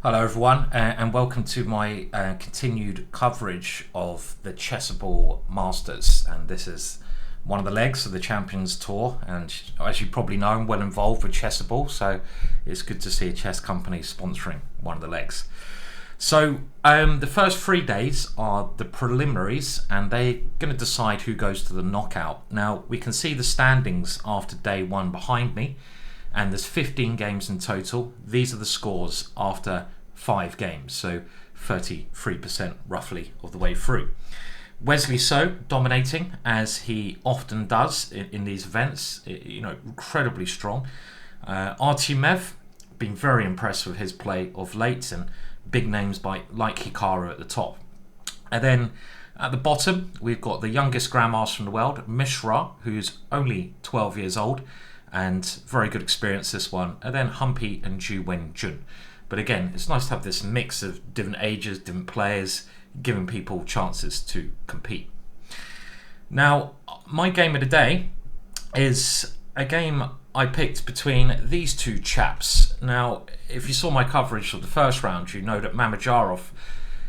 Hello everyone, and welcome to my continued coverage of the Chessable Masters. And this is one of the legs of the Champions Tour, and as you probably know, I'm well involved with Chessable, so it's good to see a chess company sponsoring one of the legs. So the first 3 days are the preliminaries, and they're going to decide who goes to the knockout. Now we can see the standings after day one behind me, and there's 15 games in total. These are the scores after 5 games, so 33% roughly of the way through. Wesley So dominating, as he often does in these events, incredibly strong. Artemiev, been very impressed with his play of late, and big names like Hikaru at the top. And then at the bottom, we've got the youngest grandmaster in the world, Mishra, who's only 12 years old, and very good experience this one. And then Humpy and Wenjun. But again, it's nice to have this mix of different ages, different players, giving people chances to compete. Now, my game of the day is a game I picked between these two chaps. Now, if you saw my coverage of the first round, you know that Mamedyarov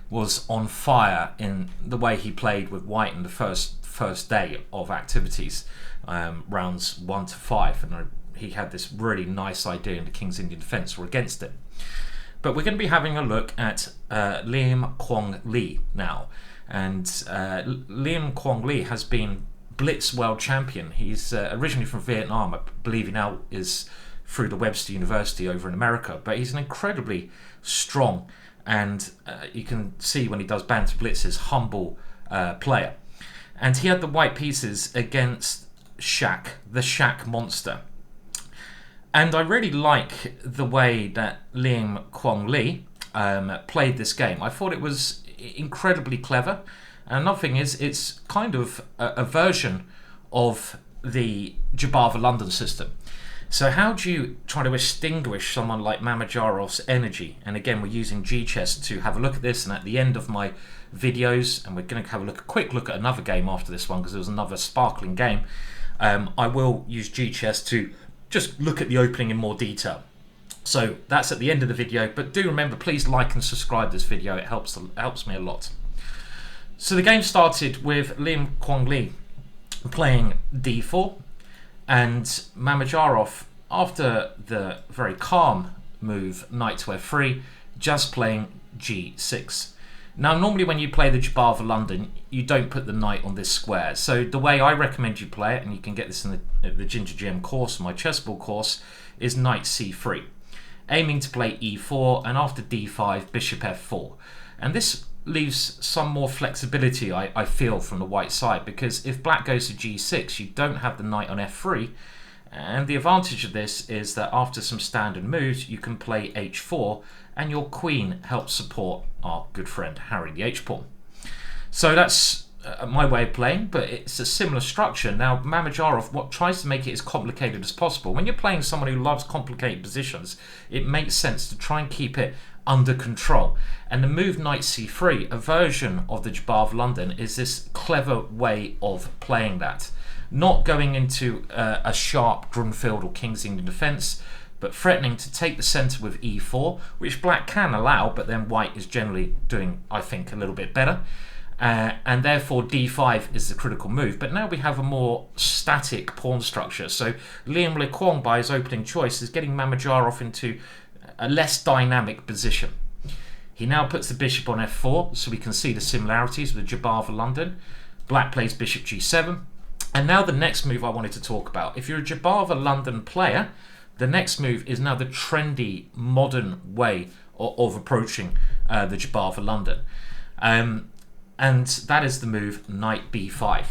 was on fire in the way he played with White in the first day of activities, rounds 1 to 5, and he had this really nice idea in the King's Indian defence or against it. But we're going to be having a look at Liem Quang now, and Liem Quang has been Blitz World Champion. He's originally from Vietnam. I believe he now is through the Webster University over in America, but he's an incredibly strong, and you can see when he does banter blitzes, humble player. And he had the white pieces against Shaq, the Shaq monster. And I really like the way that Liem Quang played this game. I thought it was incredibly clever. And another thing is, it's kind of a version of the Jabava London system. So how do you try to extinguish someone like Mamedyarov's energy? And again, we're using G-Chess to have a look at this. And at the end of my videos, and we're going to have a quick look at another game after this one, because it was another sparkling game, I will use G-Chess to just look at the opening in more detail. So that's at the end of the video, but do remember, please like and subscribe this video. It helps me a lot. So the game started with Liem Quang playing d4, and Mamedyarov, after the very calm move knight to f3, just playing g6. Now, normally when you play the Jabava London, you don't put the knight on this square. So the way I recommend you play it, and you can get this in the GingerGM course, my Chessable course, is knight c3. Aiming to play e4, and after d5, bishop f4. And this leaves some more flexibility, I feel, from the white side, because if black goes to g6, you don't have the knight on f3. And the advantage of this is that after some standard moves, you can play h4, and your queen helps support our good friend Harry the h-pawn. So that's my way of playing, but it's a similar structure. Now, Mamedyarov tries to make it as complicated as possible. When you're playing someone who loves complicated positions, it makes sense to try and keep it under control. And the move knight c3, a version of the Jabava London, is this clever way of playing that. Not going into a sharp Grunfeld or King's Indian defence, but threatening to take the centre with e4, which black can allow, but then white is generally doing, I think, a little bit better. And therefore d5 is the critical move. But now we have a more static pawn structure. So Liem Quang, by his opening choice, is getting Mamedyarov into a less dynamic position. He now puts the bishop on f4, so we can see the similarities with Jabava London. Black plays bishop g7. And now the next move I wanted to talk about. If you're a Jabava London player, the next move is now the trendy, modern way of approaching the Jabava London. And that is the move knight b5.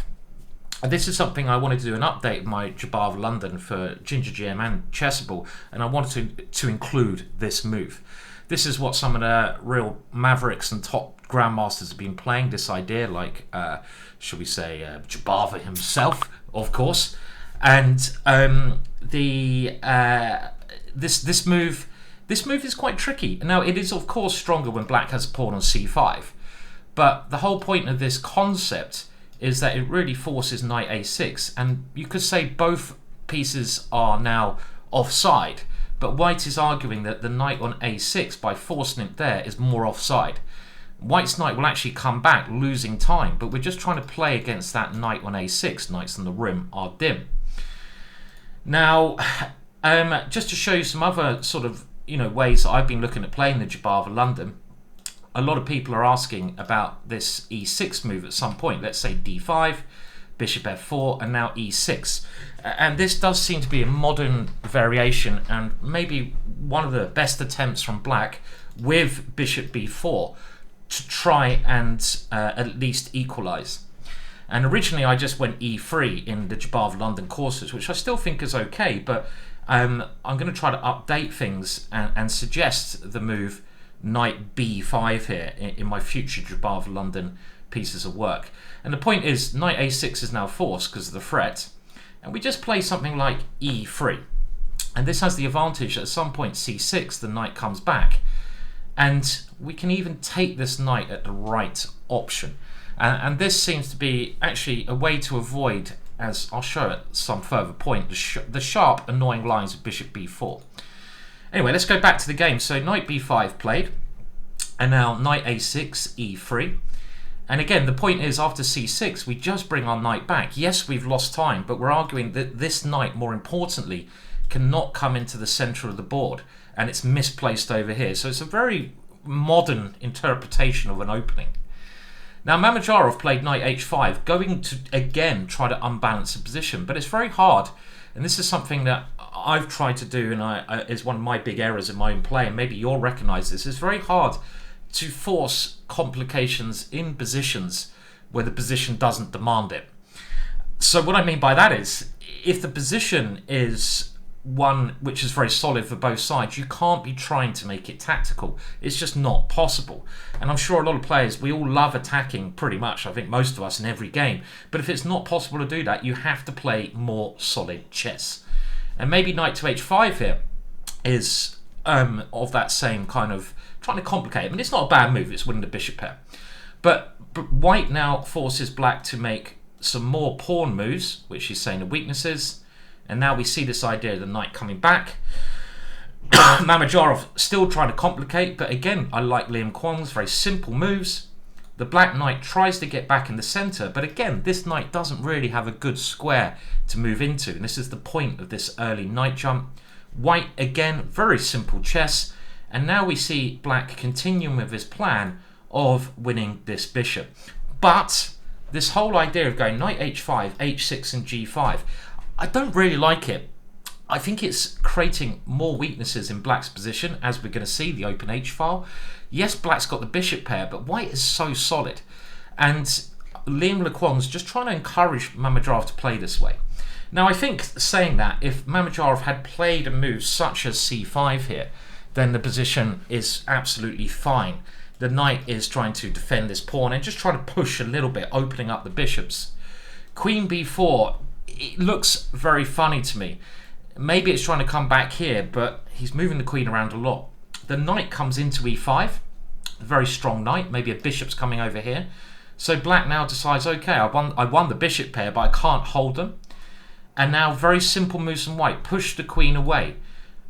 And this is something I wanted to do an update of my Jabava London for GingerGM and Chessable, and I wanted to include this move. This is what some of the real mavericks and top grandmasters have been playing, this idea, like, shall we say, Jabava himself, of course. And this move is quite tricky. Now, it is, of course, stronger when black has a pawn on c5. But the whole point of this concept is that it really forces knight a6, and you could say both pieces are now offside, but white is arguing that the knight on a6, by forcing it there, is more offside. White's knight will actually come back, losing time, but we're just trying to play against that knight on a6. Knights on the rim are dim. Now, just to show you some other sort of ways that I've been looking at playing the Jabava London, a lot of people are asking about this e6 move at some point. Let's say d5, bishop f4, and now e6. And this does seem to be a modern variation, and maybe one of the best attempts from black with bishop b4 to try and at least equalize. And originally I just went e3 in the Jabava London courses, which I still think is okay, but I'm going to try to update things and suggest the move knight b5 here in my future Jabava London pieces of work. And the point is, knight a6 is now forced because of the threat, and we just play something like e3. And this has the advantage that at some point c6, the knight comes back, and we can even take this knight at the right option. And this seems to be actually a way to avoid, as I'll show at some further point, the sharp, annoying lines of bishop b4. Anyway, let's go back to the game. So knight b5 played, and now knight a6, e3. And again, the point is, after c6, we just bring our knight back. Yes, we've lost time, but we're arguing that this knight, more importantly, cannot come into the center of the board, and it's misplaced over here. So it's a very modern interpretation of an opening. Now, Mamedyarov played knight h5, going to, again, try to unbalance the position, but it's very hard, and this is something that I've tried to do, and is one of my big errors in my own play, and maybe you'll recognize this. It's very hard to force complications in positions where the position doesn't demand it. So what I mean by that is, if the position is one which is very solid for both sides, you can't be trying to make it tactical. It's just not possible. And I'm sure a lot of players, we all love attacking pretty much, I think most of us, in every game. But if it's not possible to do that, you have to play more solid chess. And maybe knight to h5 here is of that same kind of trying to complicate. I mean, it's not a bad move, it's winning the bishop pair. But white now forces black to make some more pawn moves, which he's saying are weaknesses. And now we see this idea of the knight coming back. Mamedyarov still trying to complicate, but again, I like Liem Quang's very simple moves. The black knight tries to get back in the center, but again, this knight doesn't really have a good square to move into, and this is the point of this early knight jump. White, again, very simple chess, and now we see black continuing with his plan of winning this bishop. But this whole idea of going knight h5, h6 and g5, I don't really like it. I think it's creating more weaknesses in black's position, as we're going to see, the open h file. Yes, black's got the bishop pair, but white is so solid. And Liem Quang's just trying to encourage Mamedyarov to play this way. Now, I think, saying that, if Mamedyarov had played a move such as c5 here, then the position is absolutely fine. The knight is trying to defend this pawn and just trying to push a little bit, opening up the bishops. Queen b4, it looks very funny to me. Maybe it's trying to come back here, but he's moving the queen around a lot. The knight comes into e5, a very strong knight, maybe a bishop's coming over here. So black now decides, okay, I won the bishop pair, but I can't hold them. And now very simple moves from white, push the queen away.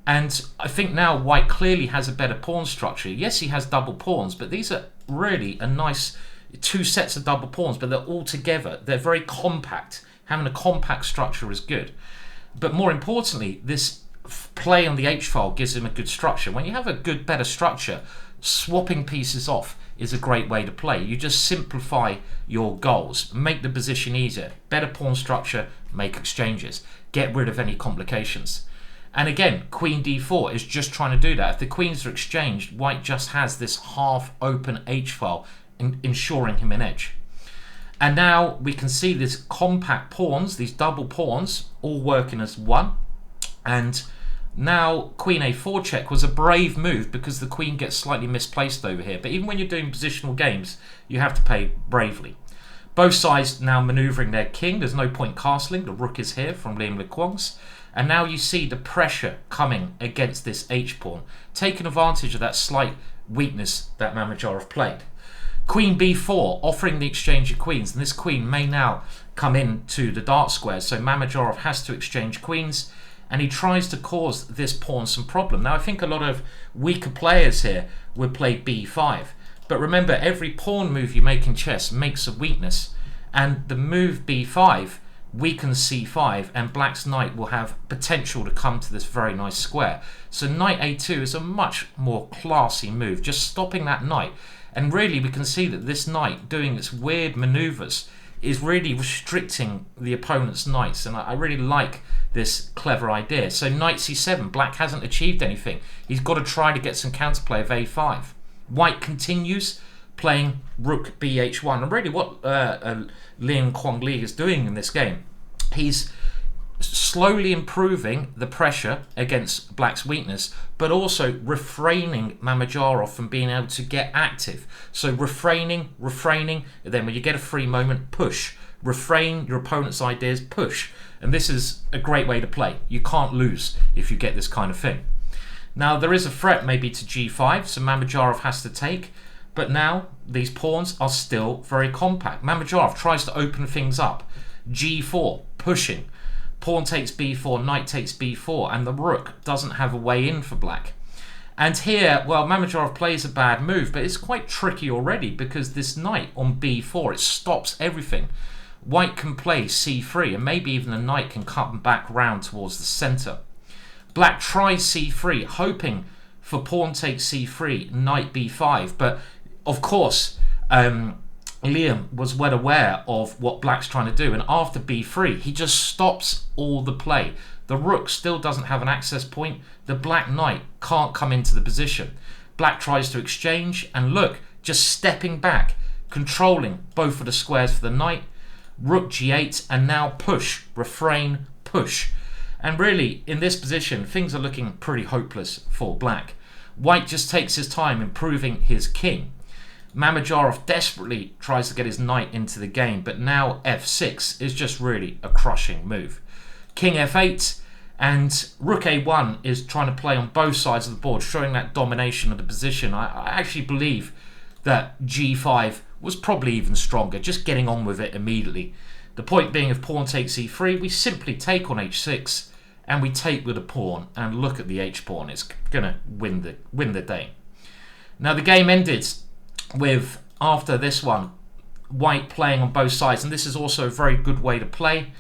And I think now white clearly has a better pawn structure. Yes, he has double pawns, but these are really a nice two sets of double pawns, but they're all together. They're very compact. Having a compact structure is good. But more importantly, this play on the h-file gives him a good structure. When you have a good, better structure, swapping pieces off is a great way to play. You just simplify your goals, make the position easier. Better pawn structure, make exchanges, get rid of any complications. And again, queen d4 is just trying to do that. If the queens are exchanged, white just has this half-open h-file, ensuring him an edge. And now we can see these compact pawns, these double pawns, all working as one. And now queen a4 check was a brave move because the queen gets slightly misplaced over here. But even when you're doing positional games, you have to play bravely. Both sides now maneuvering their king. There's no point castling. The rook is here from Liem Quang's. And now you see the pressure coming against this h-pawn, taking advantage of that slight weakness that Mamedyarov played. Queen b4, offering the exchange of queens, and this queen may now come into the dark square, so Mamedyarov has to exchange queens, and he tries to cause this pawn some problem. Now I think a lot of weaker players here would play b5, but remember, every pawn move you make in chess makes a weakness, and the move b5 weakens c5, and black's knight will have potential to come to this very nice square. So knight a2 is a much more classy move, just stopping that knight. And really we can see that this knight doing its weird maneuvers is really restricting the opponent's knights, and I really like this clever idea. So knight c7, black hasn't achieved anything. He's got to try to get some counterplay of a5. White continues playing rook bh1, and really what Liem Quang is doing in this game, he's slowly improving the pressure against black's weakness, but also refraining Mamedyarov from being able to get active. So refraining, and then when you get a free moment, push. Refrain your opponent's ideas, push. And this is a great way to play. You can't lose if you get this kind of thing. Now there is a threat maybe to g5, so Mamedyarov has to take. But now these pawns are still very compact. Mamedyarov tries to open things up. g4, pushing. Pawn takes b4, knight takes b4, and the rook doesn't have a way in for black. And here, well, Mamedyarov plays a bad move, but it's quite tricky already because this knight on b4, it stops everything. White can play c3, and maybe even the knight can come back round towards the center. Black tries c3, hoping for pawn takes c3, knight b5, but of course, Liem was well aware of what black's trying to do, and after b3 he just stops all the play. The rook still doesn't have an access point. The black knight can't come into the position. Black tries to exchange, and look, just stepping back, controlling both of the squares for the knight. Rook g8, and now push, refrain, push. And really in this position things are looking pretty hopeless for black. White just takes his time improving his king. Mamedyarov desperately tries to get his knight into the game, but now f6 is just really a crushing move. King f8, and rook a1 is trying to play on both sides of the board, showing that domination of the position. I actually believe that g5 was probably even stronger, just getting on with it immediately. The point being, if pawn takes e3, we simply take on h6, and we take with a pawn, and look at the h-pawn. It's going to win the day. Now the game ended with, after this one, white playing on both sides, and this is also a very good way to play.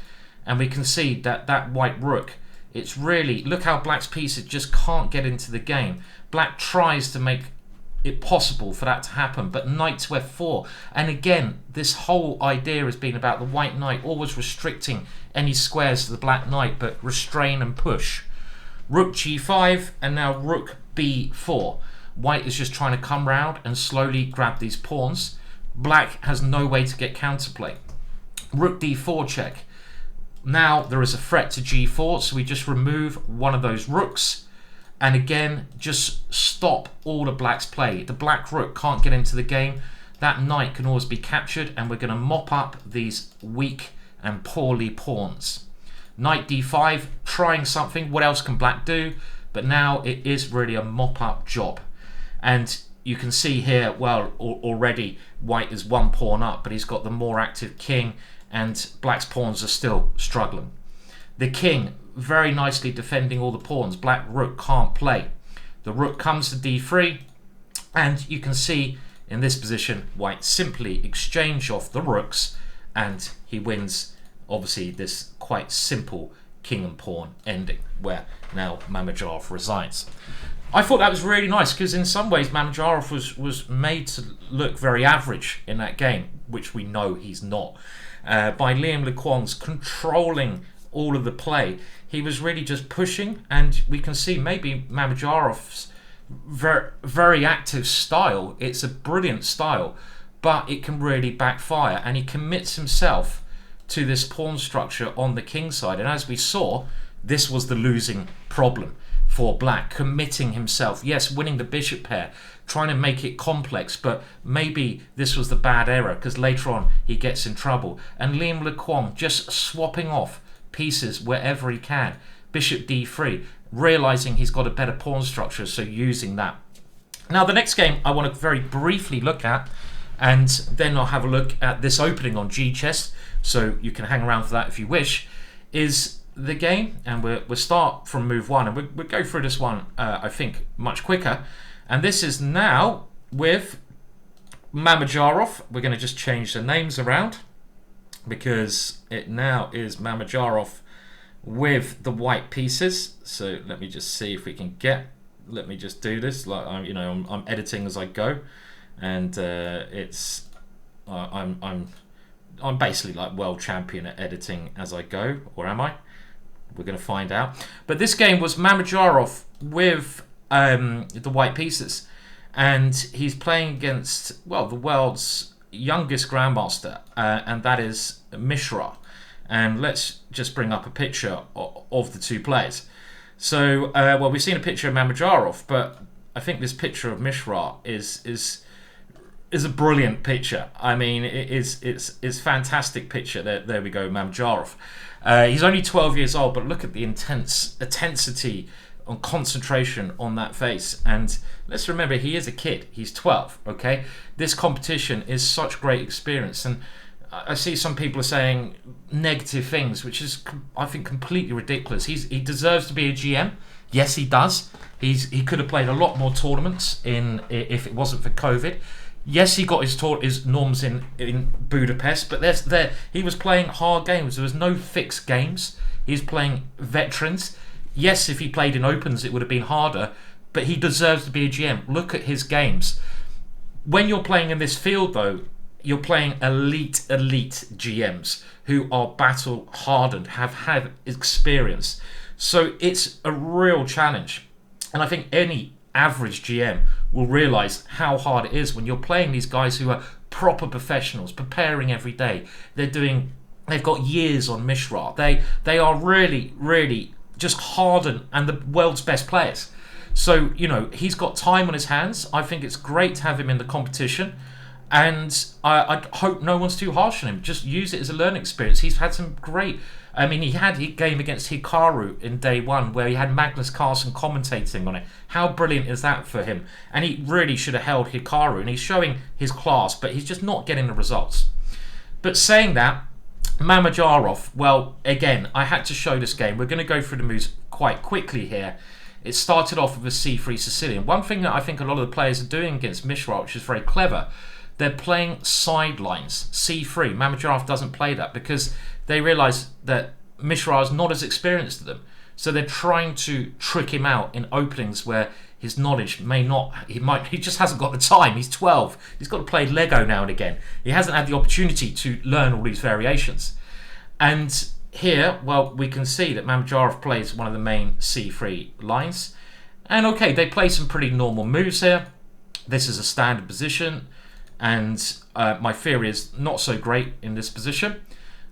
And we can see that that white rook, it's really, look how black's pieces just can't get into the game. Black tries to make it possible for that to happen, but knight to f4, and again this whole idea has been about the white knight always restricting any squares to the black knight, but restrain and push. Rook g5, and now rook b4. White is just trying to come round and slowly grab these pawns. Black has no way to get counterplay. Rook d4 check. Now there is a threat to g4, so we just remove one of those rooks, and again just stop all of black's play. The black rook can't get into the game. That knight can always be captured, and we're going to mop up these weak and poorly pawns. Knight d5, trying something. What else can black do? But now it is really a mop up job. And you can see here, well, already white is one pawn up, but he's got the more active king, and black's pawns are still struggling. The king very nicely defending all the pawns. Black rook can't play. The rook comes to d3, and you can see in this position white simply exchange off the rooks, and he wins obviously this quite simple king and pawn ending, where now Mamedyarov resigns. I thought that was really nice, because in some ways Mamedyarov was made to look very average in that game, which we know he's not. By Liem Quang's controlling all of the play, he was really just pushing, and we can see maybe Mamedyarov's very active style. It's a brilliant style, but it can really backfire, and he commits himself to this pawn structure on the king side, and as we saw, this was the losing problem for black, committing himself. Yes, winning the bishop pair, trying to make it complex, but maybe this was the bad error, because later on he gets in trouble. And Liem Quang just swapping off pieces wherever he can. Bishop d3, realizing he's got a better pawn structure, so using that. Now the next game I want to very briefly look at, and then I'll have a look at this opening on G Chess, so you can hang around for that if you wish, is the game, and we'll start from move 1, and we'll go through this one, I think, much quicker. And this is now with Mamedyarov. We're going to just change the names around because it now is Mamedyarov with the white pieces. So let me just see if we can get. Let me just do this. Like I'm editing as I go, and it's I'm basically like world champion at editing as I go, or am I? We're going to find out. But this game was Mamedyarov with the white pieces, and he's playing against, well, the world's youngest grandmaster, and that is Mishra. And let's just bring up a picture of the two players. So, well, we've seen a picture of Mamedyarov, but I think this picture of Mishra is a brilliant picture. I mean, it's fantastic picture. There we go, Mamedyarov. He's only 12 years old, but look at the intensity and concentration on that face. And let's remember, he is a kid. He's 12, okay? This competition is such great experience. And I see some people are saying negative things, which is, I think, completely ridiculous. He deserves to be a GM. Yes, he does. He could have played a lot more tournaments if it wasn't for COVID. Yes, he got his norms in Budapest, but he was playing hard games. There was no fixed games. He's playing veterans. Yes, if he played in opens, it would have been harder, but he deserves to be a GM. Look at his games. When you're playing in this field, though, you're playing elite GMs who are battle hardened, have had experience. So it's a real challenge. And I think any average GM will realize how hard it is when you're playing these guys who are proper professionals, preparing every day. They've got years on Mishra. They are really just hardened and the world's best players. So, he's got time on his hands. I think it's great to have him in the competition. And I hope no one's too harsh on him. Just use it as a learning experience. He's had some great... I mean, he had a game against Hikaru in day 1 where he had Magnus Carlsen commentating on it. How brilliant is that for him? And he really should have held Hikaru, and he's showing his class, but he's just not getting the results. But saying that, Mamedyarov, well, again, I had to show this game. We're going to go through the moves quite quickly here. It started off with a C3 Sicilian. One thing that I think a lot of the players are doing against Mishra, which is very clever, they're playing sidelines, C3. Mamedyarov doesn't play that because they realise that Mishra is not as experienced as them. So they're trying to trick him out in openings where his knowledge he just hasn't got the time. He's 12. He's got to play Lego now and again. He hasn't had the opportunity to learn all these variations. And here, well, we can see that Mamedyarov plays one of the main C3 lines. And okay, they play some pretty normal moves here. This is a standard position. And my theory is not so great in this position.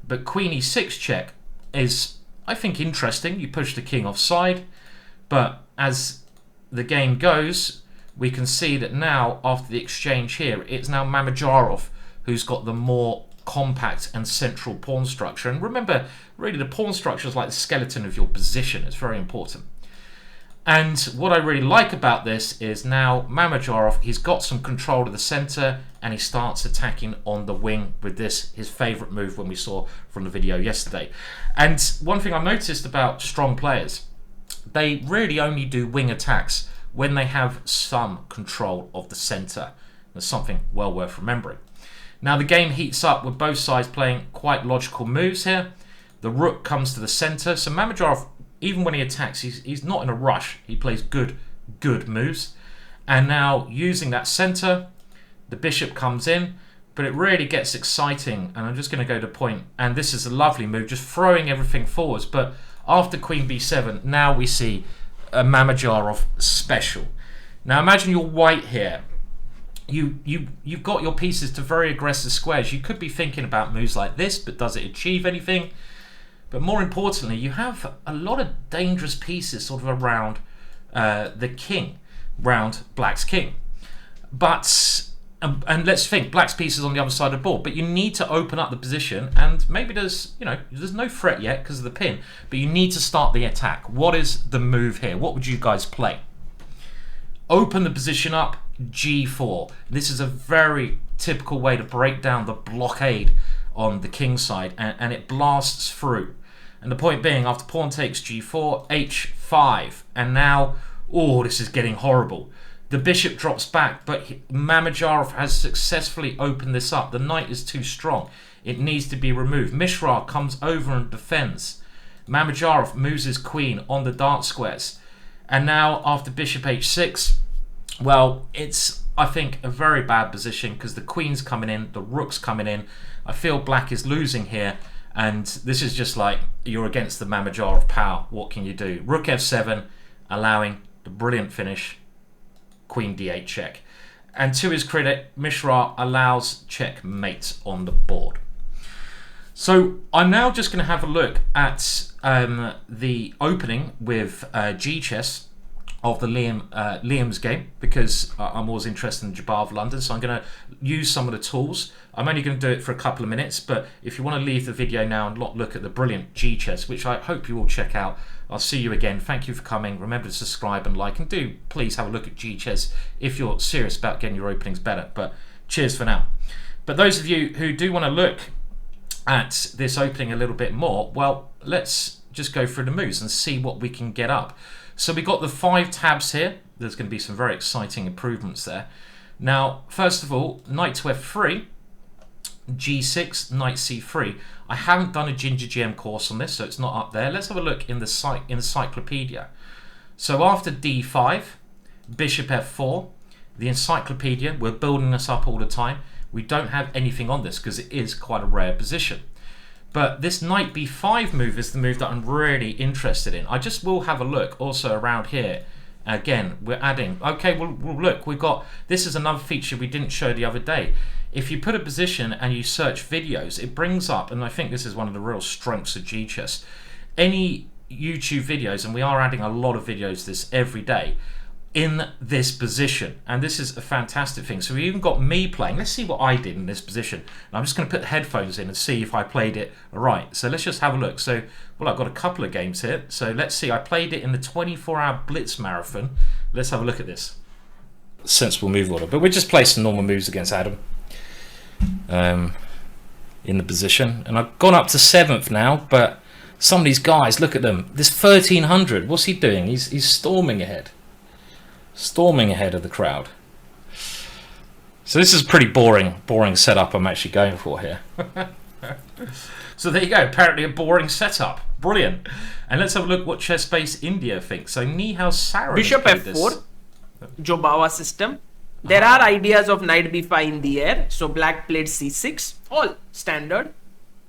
But Queen e6 check is, I think, interesting. You push the king offside. But as the game goes, we can see that now, after the exchange here, it's now Mamedyarov who's got the more compact and central pawn structure. And remember, really, the pawn structure is like the skeleton of your position. It's very important. And what I really like about this is now Mamedyarov, he's got some control of the centre and he starts attacking on the wing with this, his favourite move when we saw from the video yesterday. And one thing I've noticed about strong players, they really only do wing attacks when they have some control of the centre. That's something well worth remembering. Now the game heats up with both sides playing quite logical moves here. The rook comes to the centre, so Mamedyarov, even when he attacks, he's not in a rush. He plays good moves. And now using that centre, the bishop comes in, but it really gets exciting. And I'm just going to go to point. And this is a lovely move, just throwing everything forwards. But after queen b7, now we see a Mamedyarov special. Now imagine you're white here. You've got your pieces to very aggressive squares. You could be thinking about moves like this, but does it achieve anything? But more importantly, you have a lot of dangerous pieces sort of around the king, around black's king. But, and let's think, black's pieces on the other side of the board, but you need to open up the position, and maybe there's no threat yet because of the pin, but you need to start the attack. What is the move here? What would you guys play? Open the position up, g4. This is a very typical way to break down the blockade on the king side, and it blasts through. And the point being, after pawn takes g4, h5, and now, oh, this is getting horrible. The bishop drops back, but Mamedyarov has successfully opened this up. The knight is too strong. It needs to be removed. Mishra comes over and defends. Mamedyarov moves his queen on the dark squares. And now, after bishop h6, well, it's, I think, a very bad position because the queen's coming in, the rook's coming in. I feel black is losing here. And this is just like, you're against the Mamedyarov power. What can you do? Rook f7, allowing the brilliant finish. Queen d8 check. And to his credit, Mishra allows checkmate on the board. So I'm now just going to have a look at the opening with G-chess of the Liem's game, because I'm always interested in Jabbar of London, so I'm going to use some of the tools. I'm only going to do it for a couple of minutes, but if you want to leave the video now and look at the brilliant G-chess, which I hope you will check out, I'll see you again. Thank you for coming. Remember to subscribe and like, and do please have a look at G-chess if you're serious about getting your openings better. But cheers for now. But those of you who do want to look at this opening a little bit more, well, let's just go through the moves and see what we can get up. So we got the 5 tabs here. There's going to be some very exciting improvements there. Now, first of all, knight to f3, g6, knight c3. I haven't done a GingerGM course on this, so it's not up there. Let's have a look in the encyclopedia. So after d5, bishop f4, the encyclopedia, we're building this up all the time. We don't have anything on this because it is quite a rare position. But this knight b5 move is the move that I'm really interested in. I just will have a look also around here. Again, we're adding, okay, well look, we've got, this is another feature we didn't show the other day. If you put a position and you search videos, it brings up, and I think this is one of the real strengths of G-chess, any YouTube videos, and we are adding a lot of videos this every day, in this position, and this is a fantastic thing. So we even got me playing. Let's see what I did in this position. And I'm just going to put the headphones in and see if I played it right. So let's just have a look. So, well, I've got a couple of games here. So let's see. I played it in the 24-hour Blitz Marathon. Let's have a look at this. Sensible move order, but we'll just play some normal moves against Adam in the position. And I've gone up to 7th now, but some of these guys, look at them. This 1300. What's he doing? He's storming ahead. Storming ahead of the crowd. So this is a pretty boring setup I'm actually going for here. So there you go, apparently a boring setup. Brilliant. And let's have a look what ChessBase India thinks. So Nihal Saran. Bishop f4, Jobawa system. There are ideas of knight b5 in the air. So black played c6, all standard.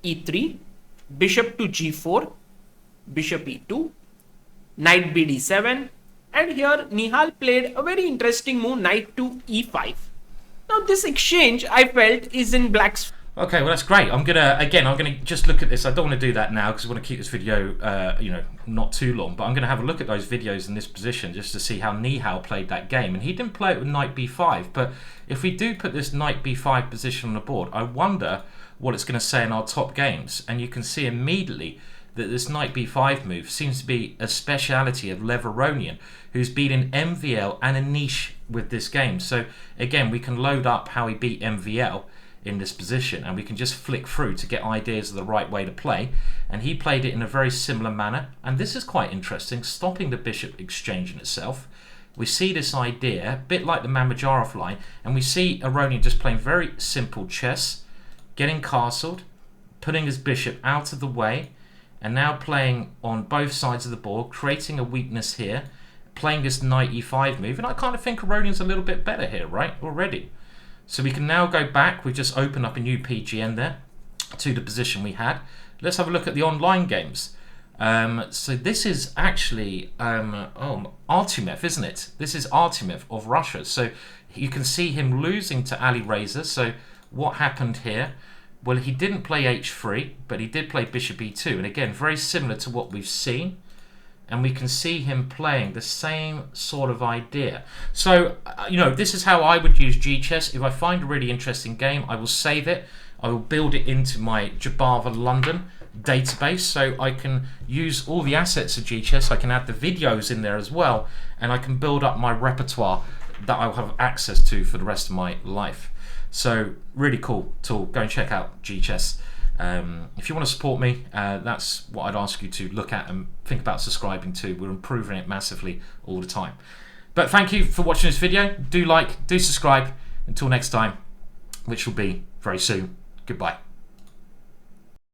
e3, bishop to g4, bishop e2, knight b d7. And here Nihal played a very interesting move, knight to e5. Now this exchange, I felt, is in black's. Okay, well that's great. I'm gonna just look at this. I don't want to do that now because I want to keep this video, not too long. But I'm gonna have a look at those videos in this position just to see how Nihal played that game. And he didn't play it with knight b5. But if we do put this knight b5 position on the board, I wonder what it's going to say in our top games. And you can see immediately that this knight b5 move seems to be a speciality of Leveronian, who's beaten MVL and Anish with this game. So again, we can load up how he beat MVL in this position, and we can just flick through to get ideas of the right way to play. And he played it in a very similar manner. And this is quite interesting, stopping the bishop exchange in itself. We see this idea, a bit like the Mamedyarov line, and we see Aronian just playing very simple chess, getting castled, putting his bishop out of the way, and now playing on both sides of the board, creating a weakness here, playing this knight e5 move. And I kind of think Aronian's a little bit better here, right, already. So we can now go back. We've just opened up a new PGN there to the position we had. Let's have a look at the online games. So this is actually Artemiev, isn't it? This is Artemiev of Russia. So you can see him losing to Ali Reza. So what happened here? Well, he didn't play h3, but he did play bishop e2. And again, very similar to what we've seen. And we can see him playing the same sort of idea. So, this is how I would use G-chess. If I find a really interesting game, I will save it. I will build it into my Jabbar of London database, so I can use all the assets of G-chess. I can add the videos in there as well, and I can build up my repertoire that I'll have access to for the rest of my life. So, really cool tool. Go and check out G-chess. If you want to support me, that's what I'd ask you to look at and think about subscribing to. We're improving it massively all the time. But thank you for watching this video. Do like, do subscribe. Until next time, which will be very soon. Goodbye.